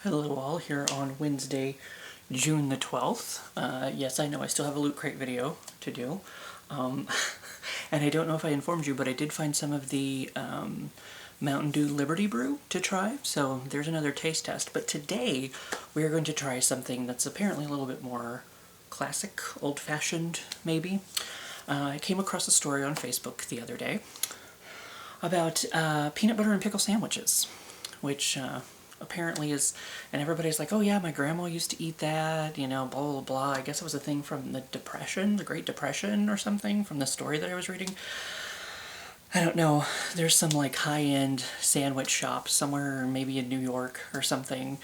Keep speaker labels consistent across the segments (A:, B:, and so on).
A: Hello all, here on Wednesday, June the 12th. Yes, I know I still have a Loot Crate video to do. And I don't know if I informed you, but I did find some of the Mountain Dew Liberty Brew to try, so there's another taste test. But today, we are going to try something that's apparently a little bit more classic, old-fashioned, maybe. I came across a story on Facebook the other day about peanut butter and pickle sandwiches, which apparently is, and everybody's like, oh yeah, my grandma used to eat that, you know, blah, blah, blah. I guess it was a thing from the Depression, the Great Depression or something, from the story that I was reading. I don't know. There's some like high-end sandwich shop somewhere, maybe in New York or something,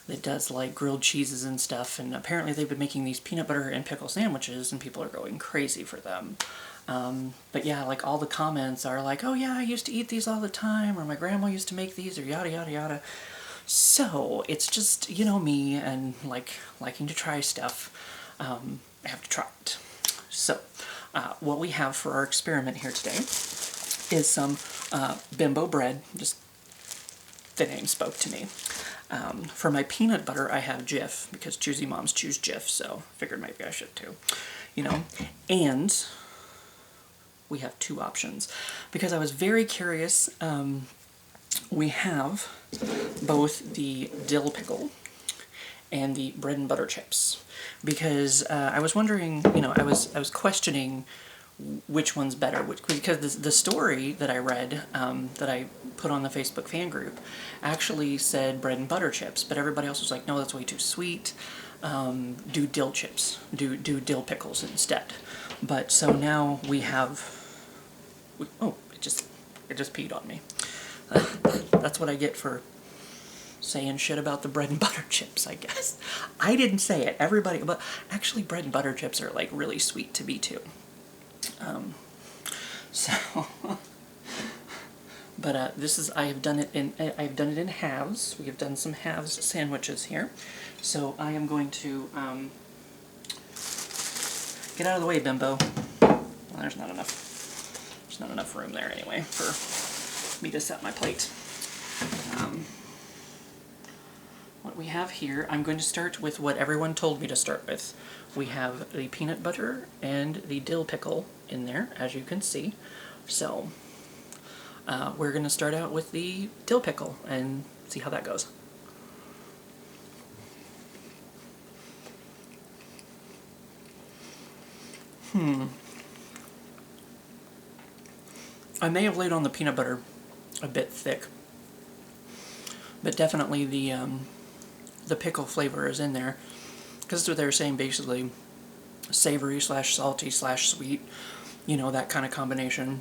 A: that does like grilled cheeses and stuff, and apparently they've been making these peanut butter and pickle sandwiches and people are going crazy for them. But yeah, like all the comments are like, oh yeah, I used to eat these all the time, or my grandma used to make these, or yada yada yada. So it's just, you know, me and like liking to try stuff. I have to try it. So what we have for our experiment here today is some bimbo bread. Just the name spoke to me. For my peanut butter, I have Jif, because choosy moms choose Jif, so figured maybe I should too, you know. And we have two options, because I was very curious. We have both the dill pickle and the bread and butter chips, because I was wondering, you know, I was questioning which one's better, because the story that I read, that I put on the Facebook fan group, actually said bread and butter chips, but everybody else was like, no, that's way too sweet. Do dill chips, do dill pickles instead. But so now we have. Oh, it just peed on me. That's what I get for saying shit about the bread and butter chips, I guess. I didn't say it. Everybody, but actually bread and butter chips are like really sweet to me too. But this is, I've done it in halves. We have done some halves sandwiches here. So I am going to get out of the way, bimbo. Well, there's not enough room there anyway for me to set my plate. What we have here, I'm going to start with what everyone told me to start with. We have the peanut butter and the dill pickle in there, as you can see. So we're going to start out with the dill pickle and see how that goes. I may have laid on the peanut butter a bit thick, but definitely the pickle flavor is in there, because that's what they were saying, basically savory slash salty slash sweet, you know, that kind of combination,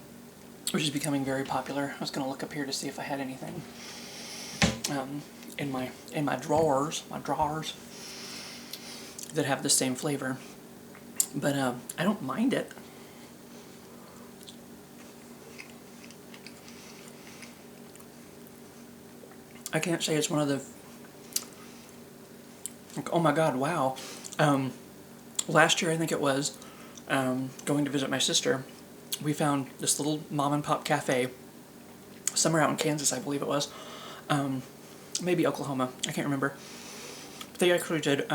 A: which is becoming very popular. I was going to look up here to see if I had anything in my drawers that have the same flavor, but I don't mind it. I can't say it's one of the, like, oh my god, wow. Last year, I think it was, going to visit my sister, we found this little mom and pop cafe, somewhere out in Kansas, I believe it was, maybe Oklahoma, I can't remember. But they actually did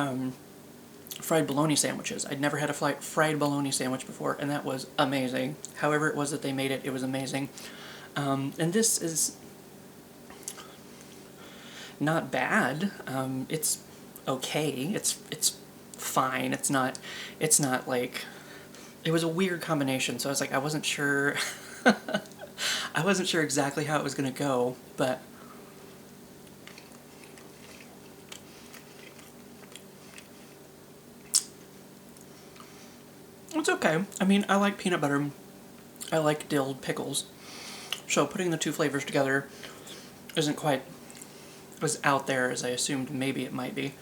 A: fried bologna sandwiches. I'd never had a fried bologna sandwich before, and that was amazing. However it was that they made it, it was amazing. And this is not bad. It's okay. It's fine. It's not like, it was a weird combination, so I was like, I wasn't sure I wasn't sure exactly how it was gonna go, but it's okay. I mean, I like peanut butter. I like dill pickles. So putting the two flavors together isn't quite as out there as I assumed maybe it might be.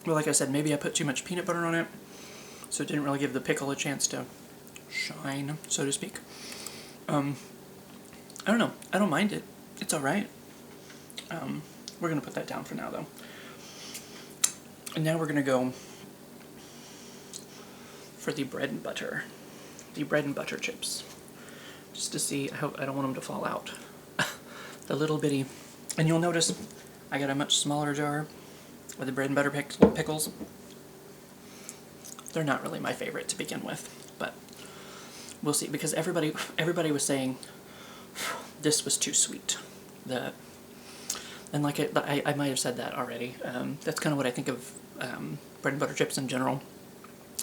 A: Well, like I said, maybe I put too much peanut butter on it, so it didn't really give the pickle a chance to shine, so to speak. I don't know. I don't mind it. It's alright. We're going to put that down for now, though. And now we're going to go for the bread and butter. The bread and butter chips. Just just to see. I don't want them to fall out. The little bitty, and you'll notice I got a much smaller jar with the bread and butter pickles. They're not really my favorite to begin with, but we'll see, because everybody was saying this was too sweet. And like I might have said that already. That's kind of what I think of bread and butter chips in general.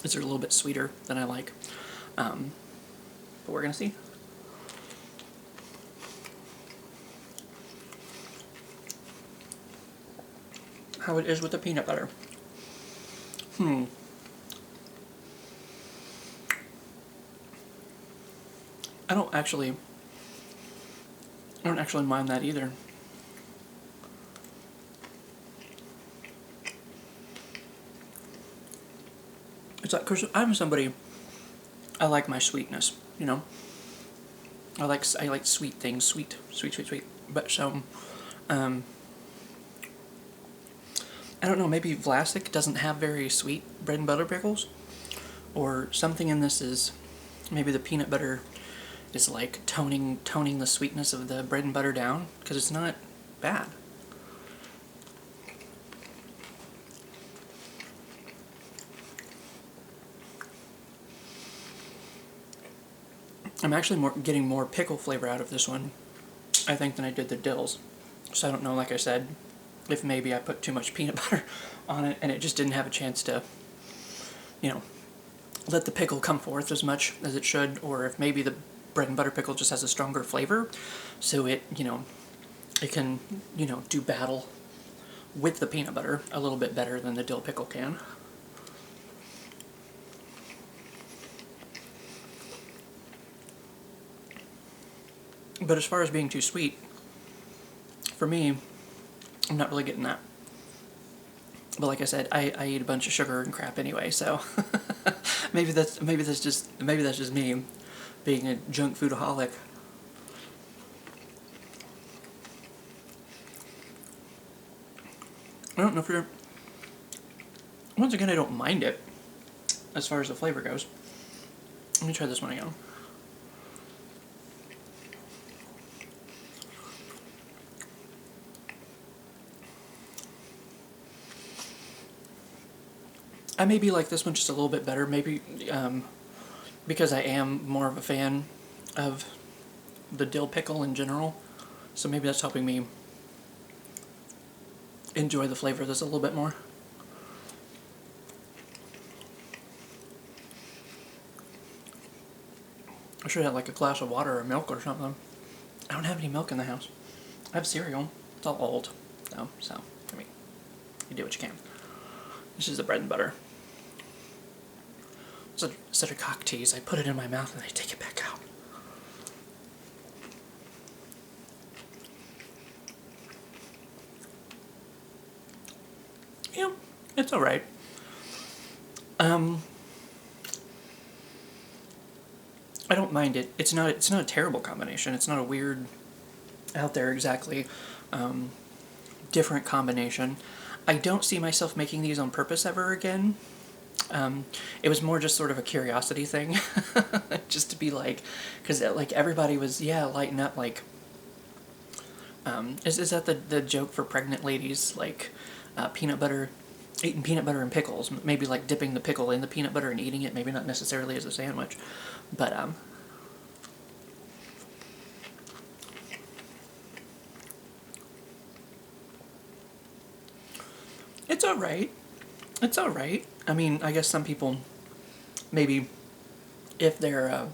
A: Is they're a little bit sweeter than I like. But we're gonna see. How it is with the peanut butter. I don't actually mind that either. It's like, 'cause I'm somebody, I like my sweetness, you know. I like sweet things, sweet. But so, I don't know, maybe Vlasic doesn't have very sweet bread and butter pickles, or something in this is, maybe the peanut butter is like toning the sweetness of the bread and butter down, because it's not bad. I'm actually getting more pickle flavor out of this one, I think, than I did the dills. So I don't know, like I said, if maybe I put too much peanut butter on it and it just didn't have a chance to, you know, let the pickle come forth as much as it should, or if maybe the bread and butter pickle just has a stronger flavor, so it, you know, it can, you know, do battle with the peanut butter a little bit better than the dill pickle can. But as far as being too sweet, for me, I'm not really getting that. But like I said, I eat a bunch of sugar and crap anyway, so maybe that's just me being a junk foodaholic. I don't know if you're. Once again, I don't mind it as far as the flavor goes. Let me try this one again. I maybe like this one just a little bit better, maybe because I am more of a fan of the dill pickle in general, so maybe that's helping me enjoy the flavor of this a little bit more. I should have like a glass of water or milk or something. I don't have any milk in the house. I have cereal. It's all old, though, so, I mean, you do what you can. This is the bread and butter. Such a cock tease. I put it in my mouth and I take it back out. Yeah, it's alright. I don't mind it. It's not a terrible combination. It's not a weird, out there exactly, different combination. I don't see myself making these on purpose ever again. It was more just sort of a curiosity thing, just to be like, because like everybody was, yeah, lighting up, like, is that the joke for pregnant ladies, like, peanut butter, eating peanut butter and pickles, maybe like dipping the pickle in the peanut butter and eating it, maybe not necessarily as a sandwich, but, it's alright. It's alright. I mean, I guess some people, maybe, if their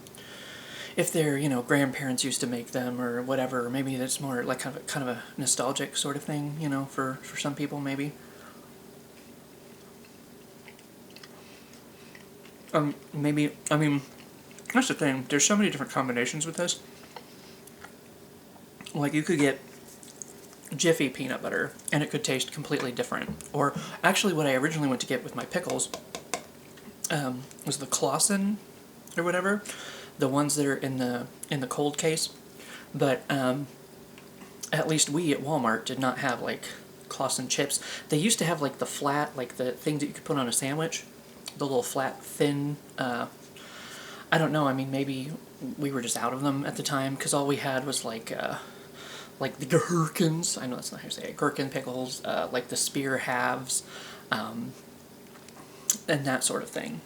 A: you know, grandparents used to make them or whatever, maybe that's more like kind of a nostalgic sort of thing, you know, for some people maybe. Maybe, I mean, that's the thing. There's so many different combinations with this. Like, you could get Jiffy peanut butter and it could taste completely different. Or actually, what I originally went to get with my pickles was the Clausen or whatever, the ones that are in the cold case. But at least we at Walmart did not have like Clausen chips. They used to have like the flat, like the things that you could put on a sandwich, the little flat thin. I I don't know, I mean, maybe we were just out of them at the time, because all we had was like the gherkins, I know that's not how you say it, gherkin pickles, like the spear halves, and that sort of thing.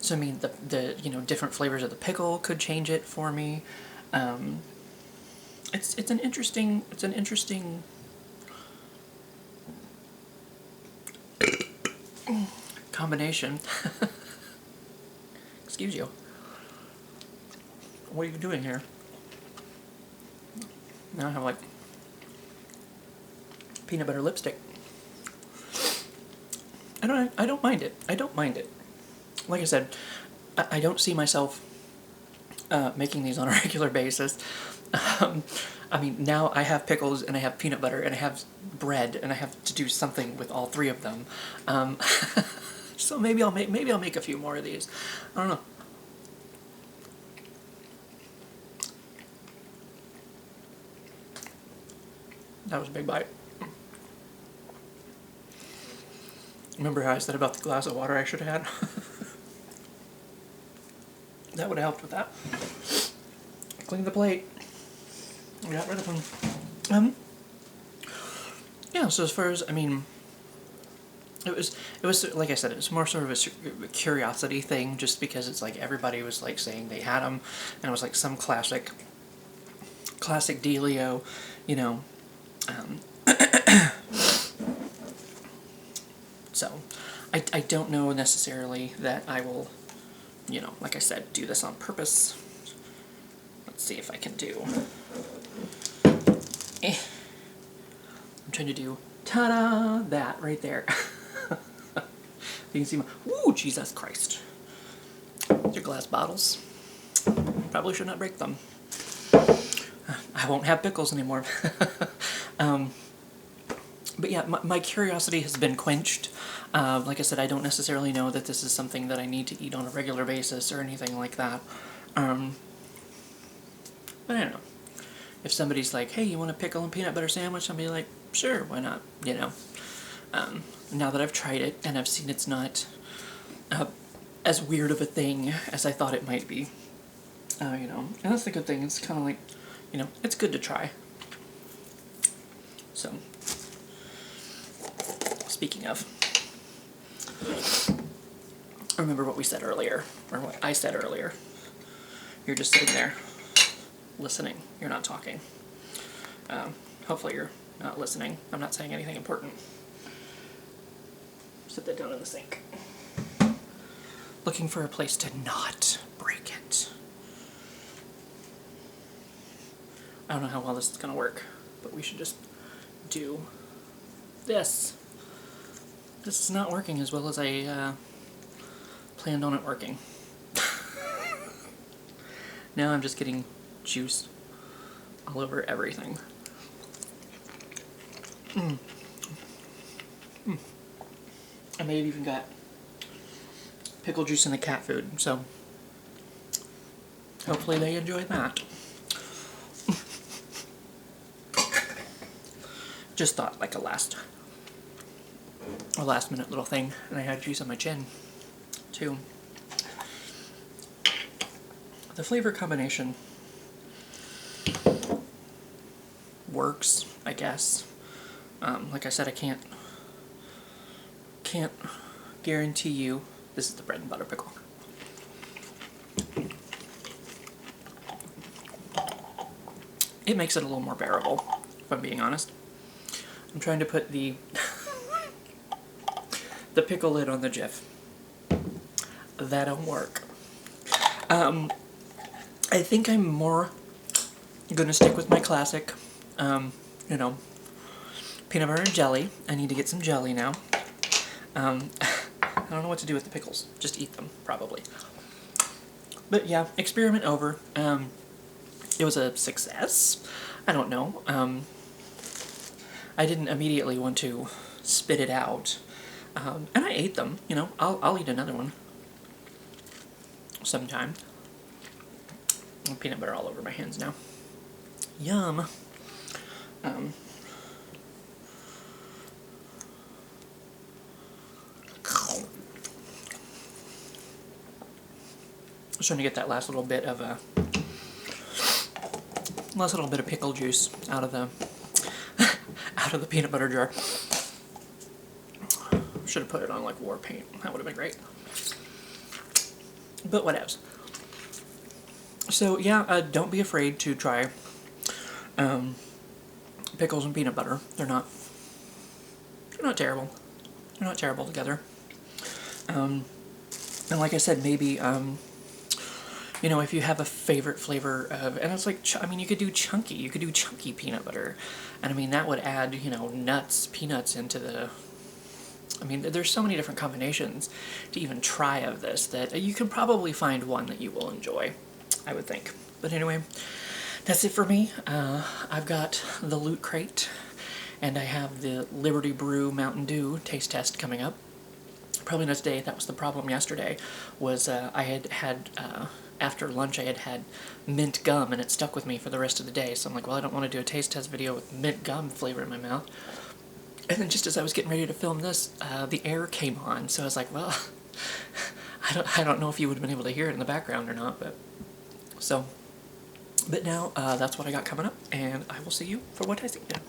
A: So I mean, the you know, different flavors of the pickle could change it for me. It's an interesting combination. Excuse you. What are you doing here? Now I have like peanut butter lipstick. I don't mind it. I don't mind it. Like I said, I don't see myself making these on a regular basis. I mean, now I have pickles and I have peanut butter and I have bread and I have to do something with all three of them. So maybe I'll make a few more of these. I don't know. That was a big bite. Remember how I said about the glass of water I should have had? That would have helped with that. Clean the plate. We got rid of them. Yeah, so as far as, I mean, it was like I said, it was more sort of a curiosity thing, just because it's like everybody was like saying they had them, and it was like some classic dealio, you know. So I don't know necessarily that I will, you know, like I said, do this on purpose. Let's see if I can do. I'm trying to do, ta-da, that right there. You can see my, ooh, Jesus Christ. These are glass bottles. Probably should not break them. I won't have pickles anymore. But yeah, my curiosity has been quenched. Like I said, I don't necessarily know that this is something that I need to eat on a regular basis or anything like that. But I don't know. If somebody's like, hey, you want a pickle and peanut butter sandwich? I'll be like, sure, why not? You know. Now that I've tried it and I've seen it's not as weird of a thing as I thought it might be. You know, and that's the good thing. It's kind of like, you know, it's good to try. So, speaking of, remember what we said earlier, or what I said earlier. You're just sitting there, listening. You're not talking. Hopefully you're not listening. I'm not saying anything important. Set that down in the sink. Looking for a place to not break it. I don't know how well this is going to work, but we should just do this. This is not working as well as I planned on it working. Now I'm just getting juice all over everything. I may have even got pickle juice in the cat food, so hopefully they enjoy that. Just thought like a last minute little thing, and I had juice on my chin too. The flavor combination works, I guess. Like I said, I can't guarantee you. This is the bread and butter pickle. It makes it a little more bearable, if I'm being honest. I'm trying to put the pickle lid on the Jif. That don't work. I think I'm more gonna stick with my classic, you know, peanut butter and jelly. I need to get some jelly now. I don't know what to do with the pickles. Just eat them, probably. But yeah, experiment over. It was a success. I don't know. I didn't immediately want to spit it out. And I ate them, you know. I'll eat another one sometime. Peanut butter all over my hands now. Yum. was trying to get that last little bit of pickle juice out of the peanut butter jar. Should have put it on like war paint. That would have been great. But whatevs. So yeah, don't be afraid to try pickles and peanut butter. They're not terrible. They're not terrible together. And like I said, maybe you know, if you have a favorite flavor of, and it's like, I mean, you could do chunky peanut butter, and I mean that would add, you know, peanuts into the. I mean, there's so many different combinations to even try of this that you can probably find one that you will enjoy, I would think. But anyway, that's it for me. I've got the Loot Crate, and I have the Liberty Brew Mountain Dew taste test coming up. Probably not today. That was the problem yesterday, was I had after lunch I had mint gum, and it stuck with me for the rest of the day. So I'm like, well, I don't want to do a taste test video with mint gum flavor in my mouth. And then just as I was getting ready to film this, the air came on, so I was like, well, I don't know if you would have been able to hear it in the background or not, but now that's what I got coming up, and I will see you for what I see now.